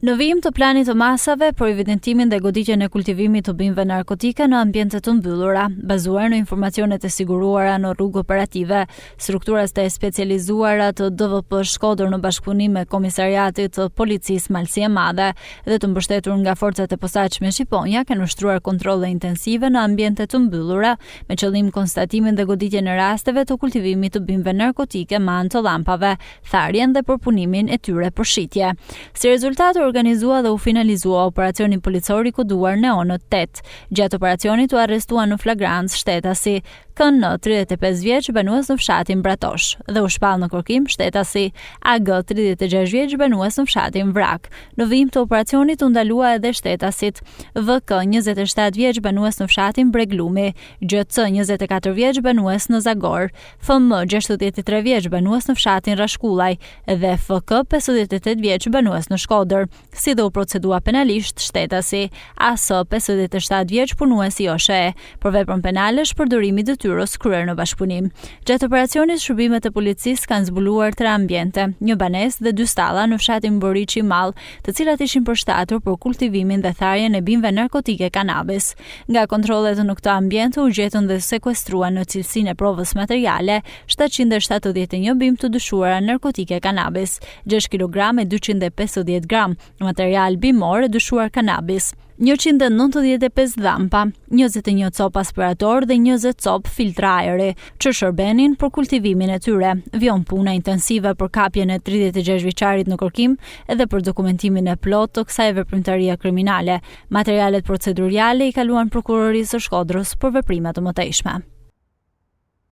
Në vijim të planit të masave për evidentimin dhe goditjen e kultivimit të bimëve narkotike në ambiente të mbyllura, bazuar në informacionet e siguruara në rrugë operative, strukturat e specializuara të DVP Shkodër në bashkëpunim me Komisariatit të Policisë Malësie Madhe dhe të mbështetur nga forcat e posaçme shqiponja kanë ushtruar kontrolle intensive në ambiente të mbyllura me qëllim konstatimin dhe goditjen e rasteve të kultivimit të bimëve narkotike me anë të llampave, tharjen dhe përpunimin e tyre për shitje. Si rezultat organizua dhe u finalizua operacioni policor i koduar Neonët 8. Gjatë operacionit u arrestua në flagrancë shtetasi KN 35 vjeç banues në fshatin Bratosh dhe u shpall në kërkim shtetasi AG 36 vjeç banues në fshatin Vrak. Në vijim të operacionit u ndalua edhe shtetasit VK 27 vjeç banues në fshatin Breglumi, GC 24 vjeç banues në Zagor, FM 63 vjeç banues në fshatin Rashkullaj dhe FK 58 vjeç banues në Shkodër. Si dhe u procedua penalisht shtetasi AS 57 vjeç punues i OSHE për veprën penale shpërdorimi detyrës kryer në bashkëpunim. Gjatë operacionit shërbimet e policisë kanë zbuluar 3 ambiente, një banesë dhe 2 stalla në fshatin Boriçi Mall, të cilat ishin përshtatur për kultivimin dhe tharjen e bimëve narkotike kanabis. Nga kontrollet në këto ambiente u gjetën dhe sekuestruan në cilësinë e provës materiale 771 bimë të dyshuara narkotike kanabis, 6 kg e 250 gram material bimor e dyshuar kanabis, 195 dhampa, 21 cop aspirator dhe 20 cop filtra ajri, që shërbenin për kultivimin e tyre. Vion puna intensive për kapjen e 36 vjeçarit në kërkim edhe për dokumentimin e plot të kësaj veprimtarie kriminale. Materialet proceduriale i kaluan prokurorisë së Shkodrës për veprime të mëtejshme.